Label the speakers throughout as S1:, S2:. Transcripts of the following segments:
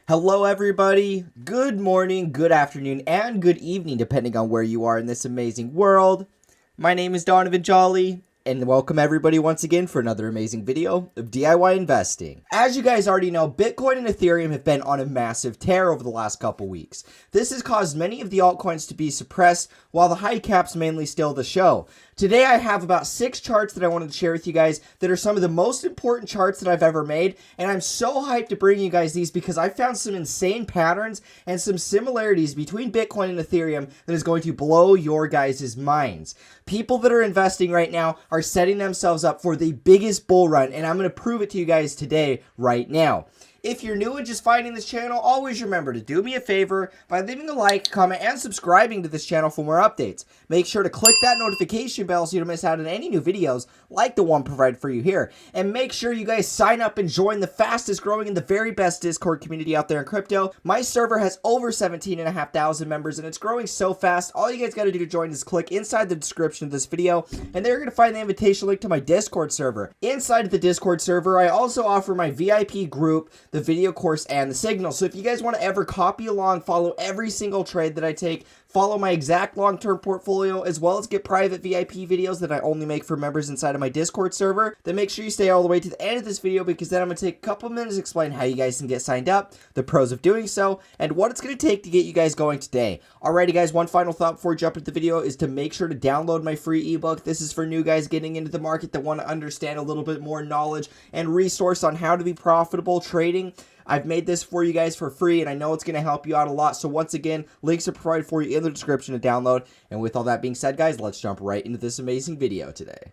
S1: Hello, everybody. Good morning, good afternoon, and good evening, depending on where you are in this amazing world. My name is Donovan Jolly, and welcome everybody once again for another amazing video of DIY investing. As you guys already know, Bitcoin and Ethereum have been on a massive tear over the last couple weeks. This has caused many of the altcoins to be suppressed, while the high caps mainly steal the show. Today I have about 6 charts that I wanted to share with you guys that are some of the most important charts that I've ever made, and I'm so hyped to bring you guys these because I found some insane patterns and some similarities between Bitcoin and Ethereum that is going to blow your guys' minds. People that are investing right now are setting themselves up for the biggest bull run, and I'm going to prove it to you guys today right now. If you're new and just finding this channel, always remember to do me a favor by leaving a like, comment, and subscribing to this channel for more updates. Make sure to click that notification bell so you don't miss out on any new videos like the one provided for you here. And make sure you guys sign up and join the fastest growing and the very best Discord community out there in crypto. My server has over 17,500 members and it's growing so fast. All you guys got to do to join is click inside the description of this video and there you're going to find the invitation link to my Discord server. Inside of the Discord server, I also offer my VIP group, the video course, and the signal. So if you guys want to ever copy along, follow every single trade that I take, follow my exact long-term portfolio, as well as get private VIP videos that I only make for members inside of my Discord server, then make sure you stay all the way to the end of this video because then I'm going to take a couple minutes to explain how you guys can get signed up, the pros of doing so, and what it's going to take to get you guys going today. Alrighty guys, one final thought before we jump into the video is to make sure to download my free ebook. This is for new guys getting into the market that want to understand a little bit more knowledge and resource on how to be profitable trading. I've made this for you guys for free, and I know it's going to help you out a lot. So once again, links are provided for you in the description to download. And with all that being said, guys, let's jump right into this amazing video today.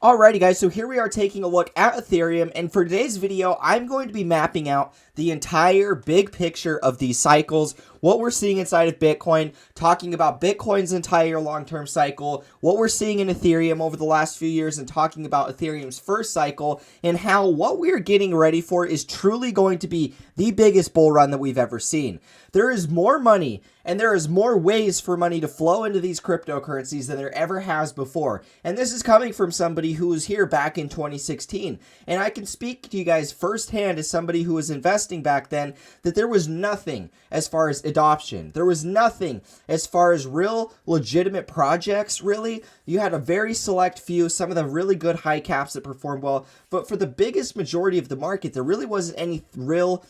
S1: Alrighty guys, so here we are taking a look at Ethereum, and for today's video, I'm going to be mapping out the entire big picture of these cycles, what we're seeing inside of Bitcoin, talking about Bitcoin's entire long-term cycle, what we're seeing in Ethereum over the last few years, and talking about Ethereum's first cycle, and how what we're getting ready for is truly going to be the biggest bull run that we've ever seen. There is more money, and there is more ways for money to flow into these cryptocurrencies than there ever has before. And this is coming from somebody who was here back in 2016. And I can speak to you guys firsthand as somebody who was investing back then that there was nothing as far as adoption. There was nothing as far as real legitimate projects, really. You had a very select few, some of the really good high caps that performed well. But for the biggest majority of the market, there really wasn't any real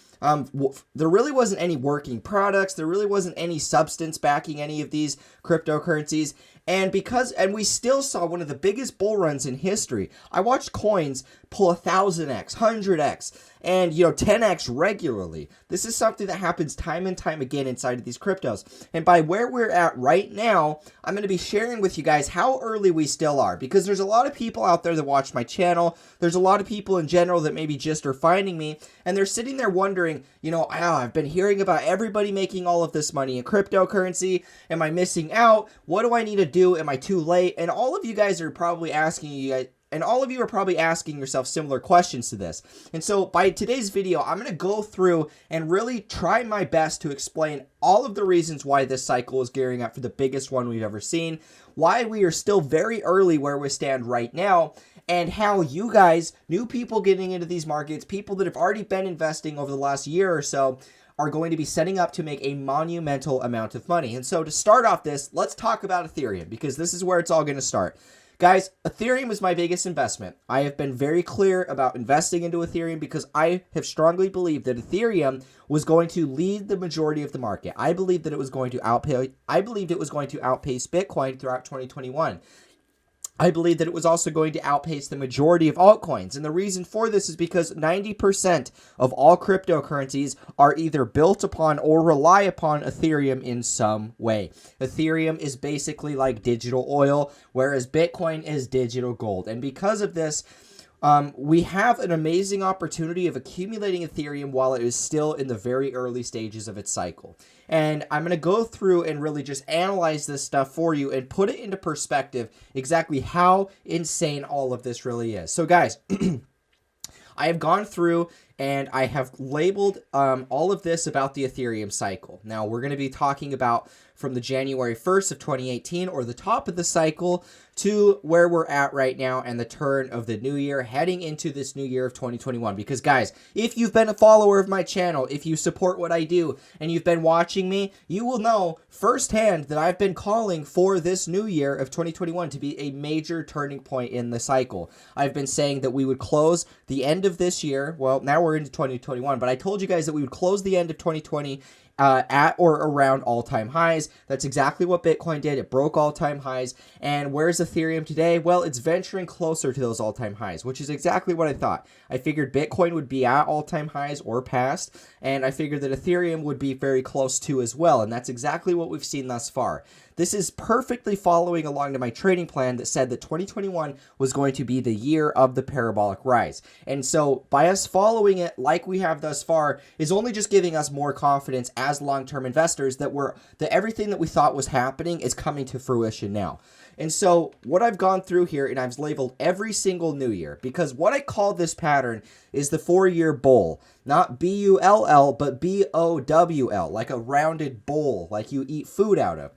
S1: there really wasn't any working products. There really wasn't any substance backing any of these cryptocurrencies. And we still saw one of the biggest bull runs in history. I watched coins pull 1000x, 100x, and 10x regularly. This is something that happens time and time again inside of these cryptos. And by where we're at right now, I'm going to be sharing with you guys how early we still are, because there's a lot of people out there that watch my channel. There's a lot of people in general that maybe just are finding me, and they're sitting there wondering, I've been hearing about everybody making all of this money in cryptocurrency. Am I missing out? What do I need to do? Am I too late? And all of you guys are probably asking yourself similar questions to this. And so by today's video, I'm going to go through and really try my best to explain all of the reasons why this cycle is gearing up for the biggest one we've ever seen, why we are still very early where we stand right now, and how you guys, new people getting into these markets, people that have already been investing over the last year or so, are going to be setting up to make a monumental amount of money. And so to start off this, let's talk about Ethereum, because this is where it's all going to start. Guys, Ethereum is my biggest investment. I have been very clear about investing into Ethereum because I have strongly believed that Ethereum was going to lead the majority of the market. I believed that it was going to outpace Bitcoin throughout 2021. I believe that it was also going to outpace the majority of altcoins. And the reason for this is because 90% of all cryptocurrencies are either built upon or rely upon Ethereum in some way. Ethereum is basically like digital oil, whereas Bitcoin is digital gold. And because of this, we have an amazing opportunity of accumulating Ethereum while it is still in the very early stages of its cycle. And I'm going to go through and really just analyze this stuff for you and put it into perspective exactly how insane all of this really is. So guys, I have gone through and I have labeled all of this about the Ethereum cycle. Now, we're going to be talking about from the January 1st of 2018, or the top of the cycle, to where we're at right now and the turn of the new year, heading into this new year of 2021. Because guys, if you've been a follower of my channel, if you support what I do, and you've been watching me, you will know firsthand that I've been calling for this new year of 2021 to be a major turning point in the cycle. I've been saying that we would close the end of this year. Well, now we're into 2021, but I told you guys that we would close the end of 2020 at or around all-time highs. That's exactly what Bitcoin did. It broke all-time highs. And where's Ethereum today? Well, it's venturing closer to those all-time highs, which is exactly what I thought. I figured Bitcoin would be at all-time highs or past, and I figured that Ethereum would be very close to as well, and that's exactly what we've seen thus far. This is perfectly following along to my trading plan that said that 2021 was going to be the year of the parabolic rise. And so by us following it like we have thus far is only just giving us more confidence as long-term investors that everything that we thought was happening is coming to fruition now. And so what I've gone through here, and I've labeled every single new year, because what I call this pattern is the 4-year bowl. Not B-U-L-L, but B-O-W-L, like a rounded bowl, like you eat food out of.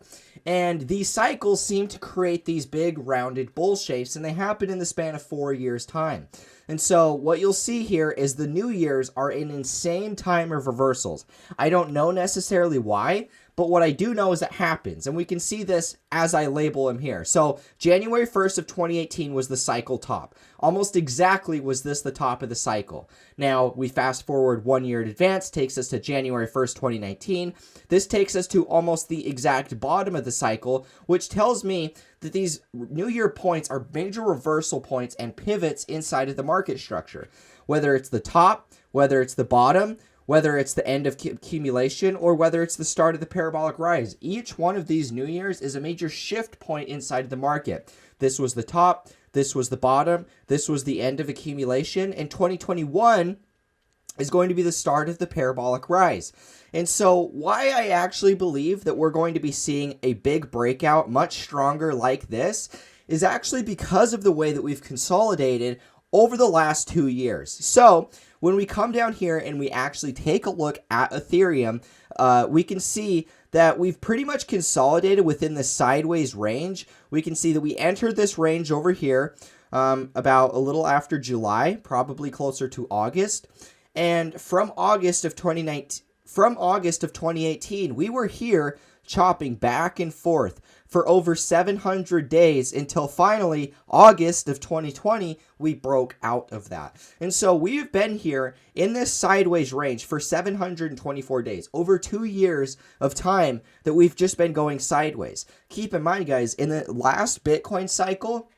S1: And these cycles seem to create these big rounded bowl shapes, and they happen in the span of 4 years' time. And so what you'll see here is the new years are an insane time of reversals. I don't know necessarily why, but what I do know is it happens, and we can see this as I label them here. So January 1st of 2018 was the cycle top. Almost exactly was this the top of the cycle. Now, we fast forward 1 year in advance, takes us to January 1st, 2019. This takes us to almost the exact bottom of the cycle, which tells me that these New Year points are major reversal points and pivots inside of the market structure. Whether it's the top, whether it's the bottom, whether it's the end of accumulation, or whether it's the start of the parabolic rise. Each one of these New Years is a major shift point inside of the market. This was the top, this was the bottom, this was the end of accumulation, and 2021 is going to be the start of the parabolic rise. And so why I actually believe that we're going to be seeing a big breakout much stronger like this is actually because of the way that we've consolidated over the last 2 years. So when we come down here and we actually take a look at Ethereum, we can see that we've pretty much consolidated within the sideways range. We can see that we entered this range over here about a little after July, probably closer to August. And from August of 2018, we were here chopping back and forth for over 700 days until finally August of 2020, we broke out of that. And so we've been here in this sideways range for 724 days, over 2 years of time that we've just been going sideways. Keep in mind, guys, in the last Bitcoin cycle,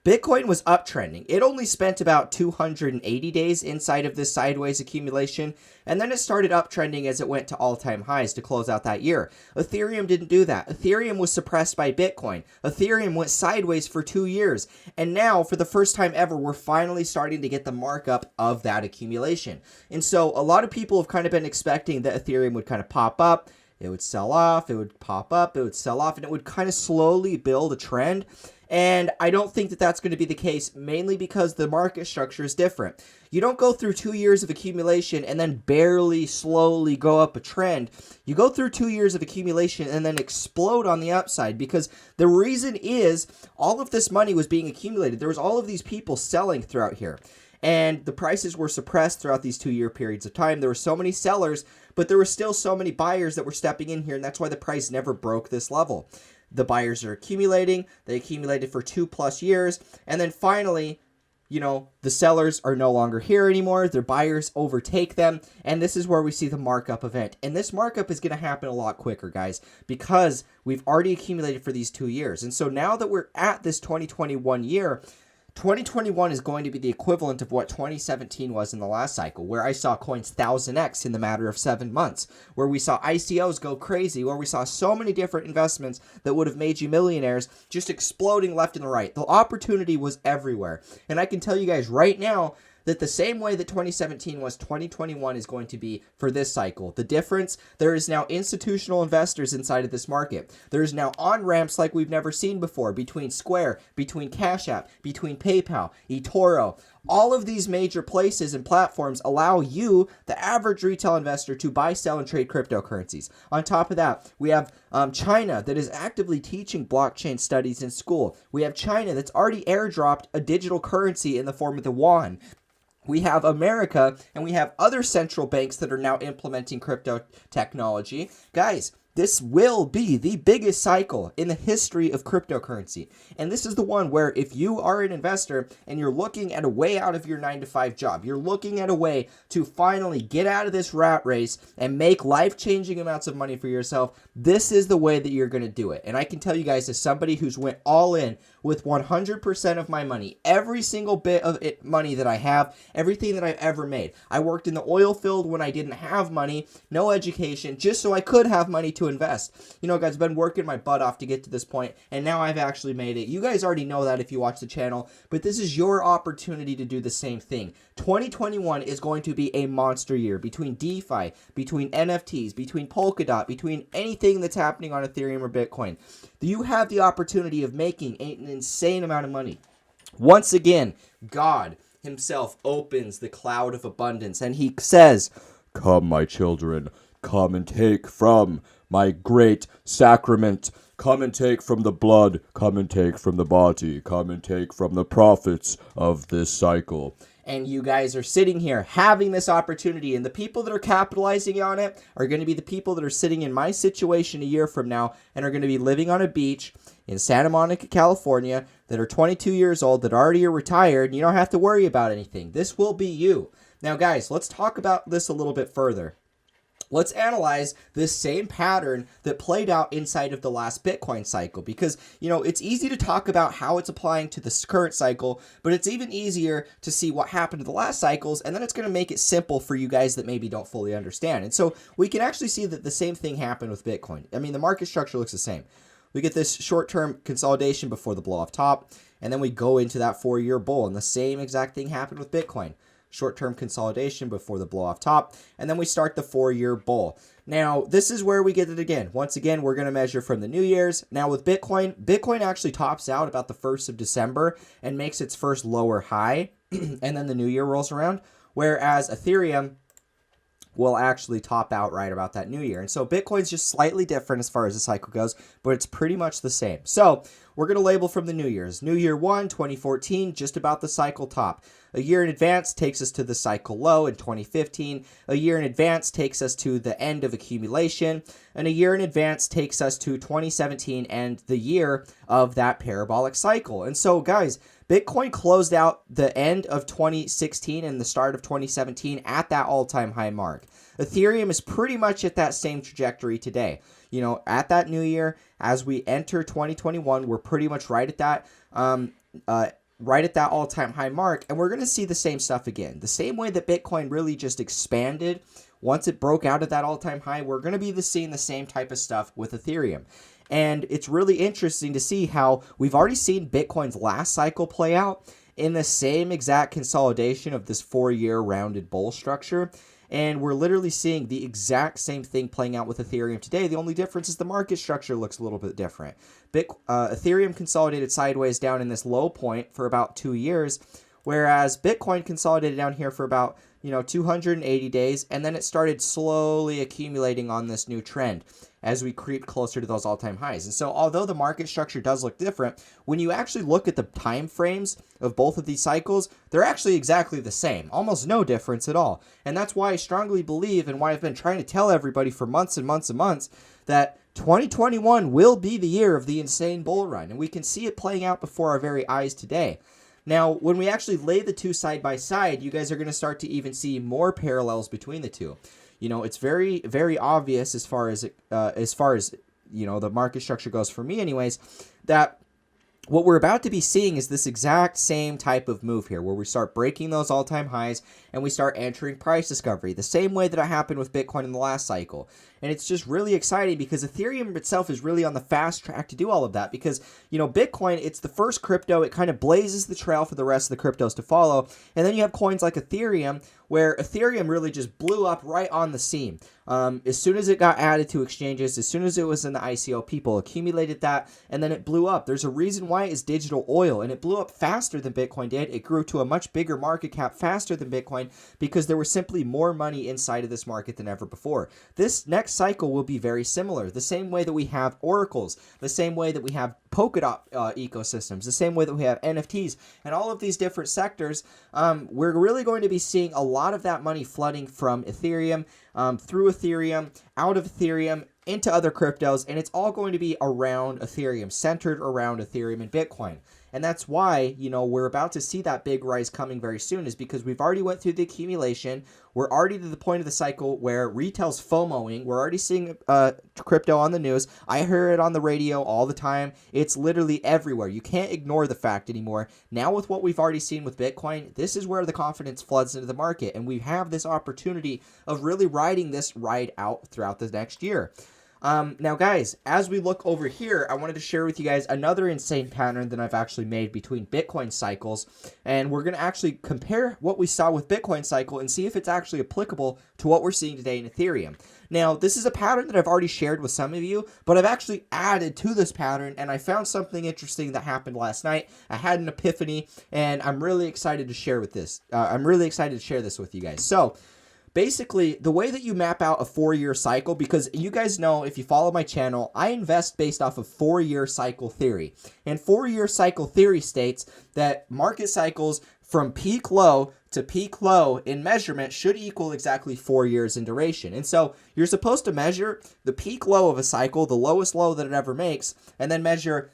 S1: Bitcoin was uptrending. It only spent about 280 days inside of this sideways accumulation, and then it started uptrending as it went to all-time highs to close out that year. Ethereum didn't do that. Ethereum was suppressed by Bitcoin. Ethereum went sideways for 2 years, and now, for the first time ever, we're finally starting to get the markup of that accumulation. And so a lot of people have kind of been expecting that Ethereum would kind of pop up, it would sell off, it would pop up, it would sell off, and it would kind of slowly build a trend. And I don't think that that's going to be the case, mainly because the market structure is different. You don't go through 2 years of accumulation and then barely slowly go up a trend. You go through 2 years of accumulation and then explode on the upside, because the reason is all of this money was being accumulated. There was all of these people selling throughout here, and the prices were suppressed throughout these 2 year periods of time. There were so many sellers, but there were still so many buyers that were stepping in here, and that's why the price never broke this level. The buyers are accumulating, they accumulated for 2+ years, and then finally, you know, the sellers are no longer here anymore, their buyers overtake them, and this is where we see the markup event. And this markup is going to happen a lot quicker, guys, because we've already accumulated for these 2 years. And so now that we're at this 2021 year, 2021 is going to be the equivalent of what 2017 was in the last cycle, where I saw coins 1000x in the matter of 7 months, where we saw ICOs go crazy, where we saw so many different investments that would have made you millionaires just exploding left and right. The opportunity was everywhere. And I can tell you guys right now that the same way that 2017 was, 2021 is going to be for this cycle. The difference, there is now institutional investors inside of this market. There is now on-ramps like we've never seen before, between Square, between Cash App, between PayPal, eToro, All of these major places and platforms allow you, the average retail investor, to buy, sell, and trade cryptocurrencies. On top of that, we have China that is actively teaching blockchain studies in school. We have China that's already airdropped a digital currency in the form of the yuan. We have America, and we have other central banks that are now implementing crypto technology. Guys, this will be the biggest cycle in the history of cryptocurrency. And this is the one where if you are an investor and you're looking at a way out of your 9-to-5 job, you're looking at a way to finally get out of this rat race and make life-changing amounts of money for yourself, this is the way that you're going to do it. And I can tell you guys, as somebody who's went all in with 100% of my money, every single bit of money that I have, everything that I've ever made. I worked in the oil field when I didn't have money, no education, just so I could have money to invest. You know, guys, I've been working my butt off to get to this point, and now I've actually made it. You guys already know that if you watch the channel, but this is your opportunity to do the same thing. 2021 is going to be a monster year between DeFi, between NFTs, between Polkadot, between anything that's happening on Ethereum or Bitcoin. You have the opportunity of making an insane amount of money. Once again, God himself opens the cloud of abundance, and he says, "Come, my children, come and take from my great sacrament. Come and take from the blood. Come and take from the body. Come and take from the profits of this cycle." And you guys are sitting here having this opportunity, and the people that are capitalizing on it are going to be the people that are sitting in my situation a year from now and are going to be living on a beach in Santa Monica, California, that are 22 years old, that already are retired, and you don't have to worry about anything. This will be you. Now, guys, let's talk about this a little bit further. Let's analyze this same pattern that played out inside of the last Bitcoin cycle, because, you know, it's easy to talk about how it's applying to this current cycle, but it's even easier to see what happened to the last cycles, and then it's going to make it simple for you guys that maybe don't fully understand. And so we can actually see that the same thing happened with Bitcoin. I mean, the market structure looks the same. We get this short-term consolidation before the blow off top, and then we go into that 4-year bull, and the same exact thing happened with Bitcoin. Short-term consolidation before the blow off top, and then we start the 4-year bull. Now, this is where we get it again. Once again, we're going to measure from the New Year's. Now, with Bitcoin, Bitcoin actually tops out about the 1st of December and makes its first lower high, and then the New Year rolls around, whereas Ethereum will actually top out right about that New Year. And so Bitcoin's just slightly different as far as the cycle goes, but it's pretty much the same. So we're going to label from the New Year's. New Year 1, 2014, just about the cycle top. A year in advance takes us to the cycle low in 2015. A year in advance takes us to the end of accumulation. And a year in advance takes us to 2017 and the year of that parabolic cycle. And so, guys, Bitcoin closed out the end of 2016 and the start of 2017 at that all-time high mark. Ethereum is pretty much at that same trajectory today. You know, at that new year, as we enter 2021, we're pretty much right at that all-time high mark, and we're going to see the same stuff again. The same way that Bitcoin really just expanded once it broke out at that all-time high, we're going to be seeing the same type of stuff with Ethereum. And it's really interesting to see how we've already seen Bitcoin's last cycle play out in the same exact consolidation of this 4-year rounded bull structure. And we're literally seeing the exact same thing playing out with Ethereum today. The only difference is the market structure looks a little bit different. Ethereum consolidated sideways down in this low point for about 2 years, whereas Bitcoin consolidated down here for about 280 days, and then it started slowly accumulating on this new trend as we creep closer to those all-time highs. And so although the market structure does look different, when you actually look at the time frames of both of these cycles, they're actually exactly the same, almost no difference at all. And that's why I strongly believe, and why I've been trying to tell everybody for months and months and months, that 2021 will be the year of the insane bull run, and we can see it playing out before our very eyes today. Now, when we actually lay the two side by side, you guys are going to start to even see more parallels between the two. It's very, very obvious as far as the market structure goes for me anyways, that what we're about to be seeing is this exact same type of move here, where we start breaking those all-time highs and we start entering price discovery, the same way that it happened with Bitcoin in the last cycle. And it's just really exciting because Ethereum itself is really on the fast track to do all of that because, you know, Bitcoin, it's the first crypto. It kind of blazes the trail for the rest of the cryptos to follow. And then you have coins like Ethereum, where Ethereum really just blew up right on the scene. As soon as it got added to exchanges, as soon as it was in the ICO, people accumulated that, and then it blew up. There's a reason why it's digital oil, and it blew up faster than Bitcoin did. It grew to a much bigger market cap faster than Bitcoin because there was simply more money inside of this market than ever before. This next cycle will be very similar. The same way that we have oracles, the same way that we have Polkadot ecosystems, the same way that we have NFTs, and all of these different sectors, we're really going to be seeing a lot of that money flooding from Ethereum, through Ethereum, out of Ethereum, into other cryptos, and it's all going to be around Ethereum, centered around Ethereum and Bitcoin. And that's why, you know, we're about to see that big rise coming very soon, is because we've already went through the accumulation. We're already to the point of the cycle where retail's FOMOing. We're already seeing crypto on the news. I hear it on the radio all the time. It's literally everywhere. You can't ignore the fact anymore. Now with what we've already seen with Bitcoin, this is where the confidence floods into the market. And we have this opportunity of really riding this ride out throughout the next year. Now guys, as we look over here, I wanted to share with you guys another insane pattern that I've actually made between Bitcoin cycles, and we're going to actually compare what we saw with Bitcoin cycle and see if it's actually applicable to what we're seeing today in Ethereum. Now, this is a pattern that I've already shared with some of you, but I've actually added to this pattern, and I found something interesting that happened last night. I had an epiphany, and I'm really excited to share with this. I'm really excited to share this with you guys. So, basically, the way that you map out a 4-year cycle, because you guys know, if you follow my channel, I invest based off of 4-year cycle theory. And 4-year cycle theory states that market cycles from peak low to peak low in measurement should equal exactly 4 years in duration. And so you're supposed to measure the peak low of a cycle, the lowest low that it ever makes, and then measure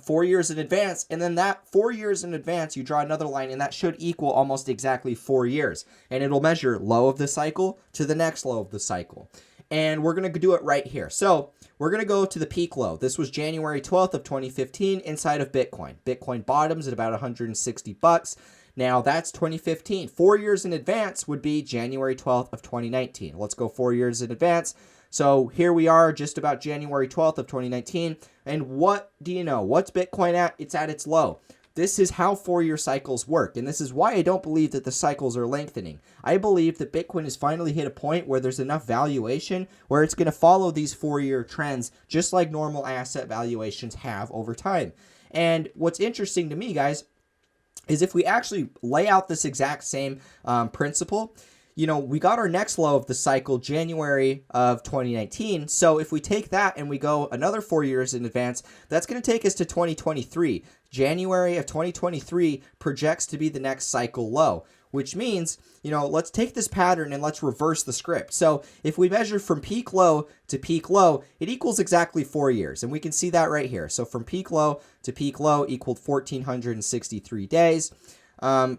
S1: 4 years in advance, and then that 4 years in advance, you draw another line, and that should equal almost exactly 4 years. And it'll measure low of the cycle to the next low of the cycle. And we're going to do it right here. So we're going to go to the peak low. This was January 12th of 2015 inside of Bitcoin. Bitcoin bottoms at about 160 bucks. Now that's 2015. 4 years in advance would be January 12th of 2019. Let's go 4 years in advance. So here we are just about January 12th of 2019. And what do you know? What's Bitcoin at? It's at its low. This is how 4-year cycles work. And this is why I don't believe that the cycles are lengthening. I believe that Bitcoin has finally hit a point where there's enough valuation where it's going to follow these 4-year trends just like normal asset valuations have over time. And what's interesting to me, guys, is if we actually lay out this exact same principle, you know, we got our next low of the cycle January of 2019. So if we take that and we go another 4 years in advance, that's going to take us to 2023. January of 2023 projects to be the next cycle low, which means, you know, let's take this pattern and let's reverse the script. So if we measure from peak low to peak low, it equals exactly 4 years. And we can see that right here. So from peak low to peak low equaled 1,463 days.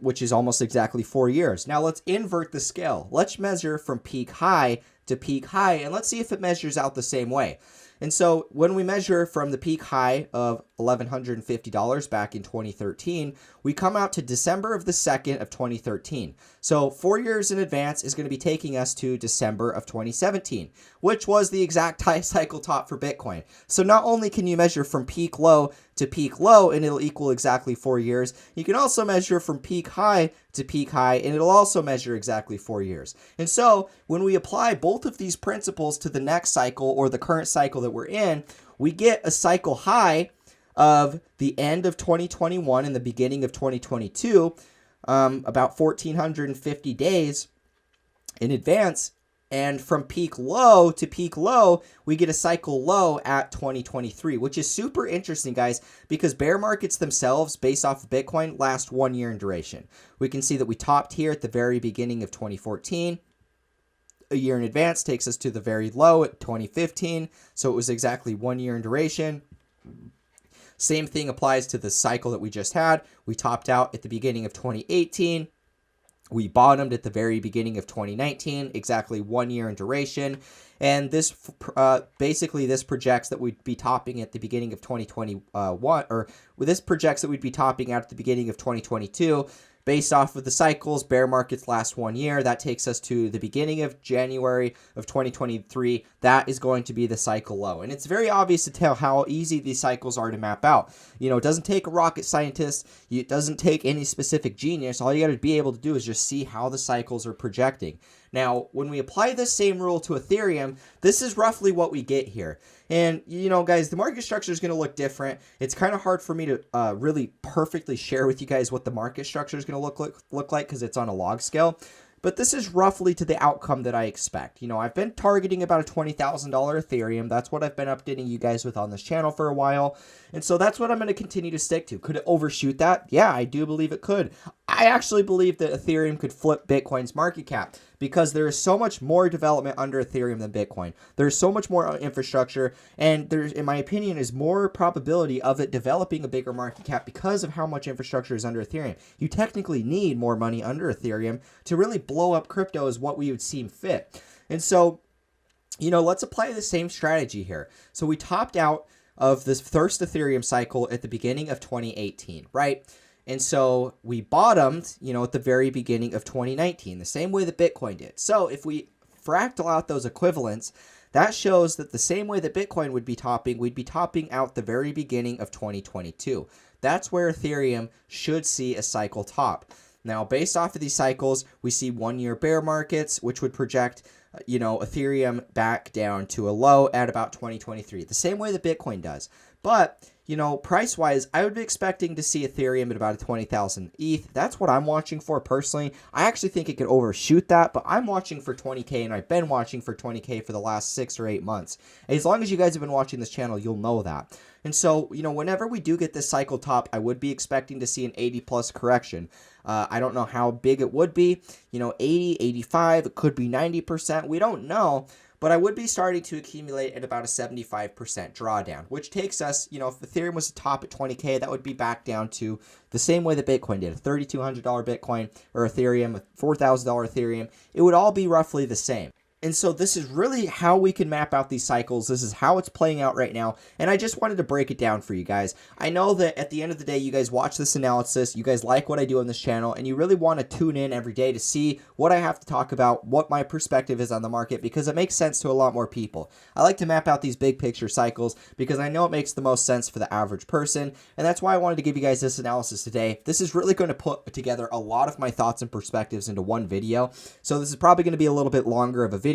S1: Which is almost exactly 4 years. Now let's invert the scale. Let's measure from peak high to peak high, and let's see if it measures out the same way. And so when we measure from the peak high of $1,150 back in 2013, we come out to December of the 2nd of 2013. So 4 years in advance is going to be taking us to December of 2017, which was the exact high cycle top for Bitcoin. So not only can you measure from peak low to peak low and it'll equal exactly 4 years, you can also measure from peak high to peak high and it'll also measure exactly 4 years. And so when we apply both of these principles to the next cycle or the current cycle that we're in, we get a cycle high of the end of 2021 and the beginning of 2022, about 1,450 days in advance. And from peak low to peak low, we get a cycle low at 2023, which is super interesting, guys, because bear markets themselves, based off of Bitcoin, last 1 year in duration. We can see that we topped here at the very beginning of 2014. A year in advance takes us to the very low at 2015. So it was exactly 1 year in duration. Same thing applies to the cycle that we just had. We topped out at the beginning of 2018. We bottomed at the very beginning of 2019, exactly 1 year in duration. And this basically this projects that we'd be topping at the beginning of 2021, or this projects that we'd be topping out at the beginning of 2022. Based off of the cycles, bear markets last 1 year. That takes us to the beginning of January of 2023. That is going to be the cycle low. And it's very obvious to tell how easy these cycles are to map out. You know, it doesn't take a rocket scientist. It doesn't take any specific genius. All you got to be able to do is just see how the cycles are projecting. Now, when we apply this same rule to Ethereum, this is roughly what we get here. And, you know, guys, the market structure is going to look different. It's kind of hard for me to really perfectly share with you guys what the market structure is going to look like because it's on a log scale. But this is roughly to the outcome that I expect. You know, I've been targeting about a $20,000 Ethereum. That's what I've been updating you guys with on this channel for a while. And so that's what I'm going to continue to stick to. Could it overshoot that? Yeah, I do believe it could. I actually believe that Ethereum could flip Bitcoin's market cap because there is so much more development under Ethereum than Bitcoin. There's so much more infrastructure, and there's, in my opinion, is more probability of it developing a bigger market cap because of how much infrastructure is under Ethereum. You technically need more money under Ethereum to really blow up crypto as what we would seem fit. And so, you know, let's apply the same strategy here. So we topped out of this first Ethereum cycle at the beginning of 2018, right? And so we bottomed, you know, at the very beginning of 2019, the same way that Bitcoin did. So if we fractal out those equivalents, that shows that the same way that Bitcoin would be topping, we'd be topping out the very beginning of 2022. That's where Ethereum should see a cycle top. Now, based off of these cycles, we see 1 year bear markets, which would project, you know, Ethereum back down to a low at about 2023, the same way that Bitcoin does. But, you know, price-wise, I would be expecting to see Ethereum at about a 20,000 ETH. That's what I'm watching for personally. I actually think it could overshoot that, but I'm watching for 20K, and I've been watching for 20K for the last 6 or 8 months. As long as you guys have been watching this channel, you'll know that. And so, you know, whenever we do get this cycle top, I would be expecting to see an 80+ correction. I don't know how big it would be. You know, 80, 85, it could be 90%. We don't know. But I would be starting to accumulate at about a 75% drawdown, which takes us, you know, if Ethereum was to top at 20K, that would be back down to the same way that Bitcoin did. A $3,200 Bitcoin or Ethereum, a $4,000 Ethereum, it would all be roughly the same. And so this is really how we can map out these cycles. This is how it's playing out right now. And I just wanted to break it down for you guys. I know that at the end of the day, you guys watch this analysis, you guys like what I do on this channel, and you really want to tune in every day to see what I have to talk about, what my perspective is on the market, because it makes sense to a lot more people. I like to map out these big picture cycles because I know it makes the most sense for the average person. And that's why I wanted to give you guys this analysis today. This is really going to put together a lot of my thoughts and perspectives into one video. So this is probably going to be a little bit longer of a video.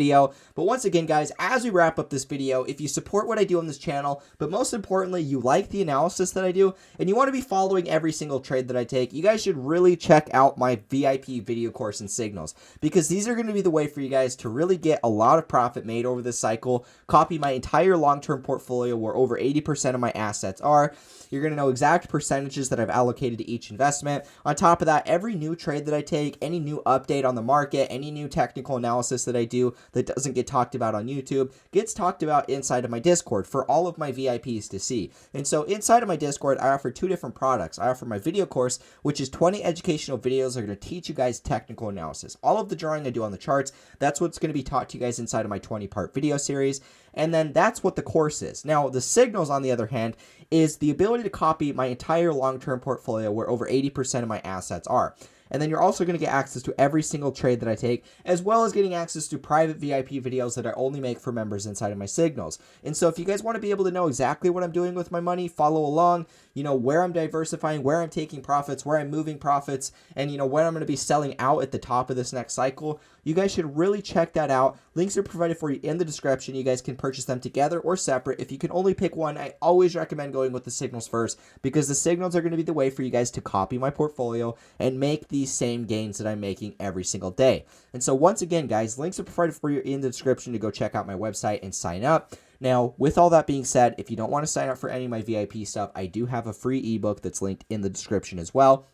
S1: But once again, guys, as we wrap up this video, if you support what I do on this channel, but most importantly, you like the analysis that I do, and you want to be following every single trade that I take, you guys should really check out my VIP video course and signals, because these are going to be the way for you guys to really get a lot of profit made over this cycle, copy my entire long-term portfolio where over 80% of my assets are. You're going to know exact percentages that I've allocated to each investment. On top of that, every new trade that I take, any new update on the market, any new technical analysis that I do that doesn't get talked about on YouTube gets talked about inside of my Discord for all of my VIPs to see. And so inside of my Discord, I offer 2 different products. I offer my video course, which is 20 educational videos that are going to teach you guys technical analysis. All of the drawing I do on the charts, that's what's going to be taught to you guys inside of my 20-part video series. And then that's what the course is. Now, the signals, on the other hand, is the ability to copy my entire long-term portfolio where over 80% of my assets are. And then you're also going to get access to every single trade that I take, as well as getting access to private VIP videos that I only make for members inside of my signals. And so if you guys want to be able to know exactly what I'm doing with my money, follow along, you know, where I'm diversifying, where I'm taking profits, where I'm moving profits, and, you know, when I'm going to be selling out at the top of this next cycle, you guys should really check that out. Links are provided for you in the description. You guys can purchase them together or separate. If you can only pick one, I always recommend going with the signals first, because the signals are going to be the way for you guys to copy my portfolio and make these same gains that I'm making every single day. And so once again, guys, links are provided for you in the description to go check out my website and sign up. Now, with all that being said, if you don't want to sign up for any of my VIP stuff, I do have a free ebook that's linked in the description as well.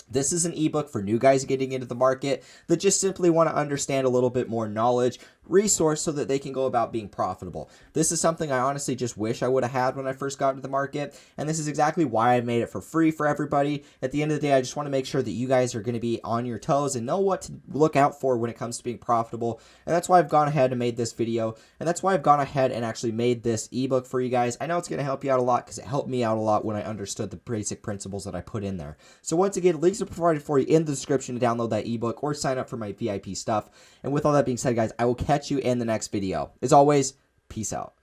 S1: This is an ebook for new guys getting into the market that just simply want to understand a little bit more knowledge resource so that they can go about being profitable. This is something I honestly just wish I would have had when I first got into the market, and this is exactly why I made it for free for everybody. At the end of the day, I just want to make sure that you guys are going to be on your toes and know what to look out for when it comes to being profitable, and that's why I've gone ahead and made this video, and that's why I've gone ahead and actually made this ebook for you guys. I know it's going to help you out a lot because it helped me out a lot when I understood the basic principles that I put in there. So once again, links are provided for you in the description to download that ebook or sign up for my VIP stuff. And with all that being said, guys, I will catch you in the next video. As always, peace out.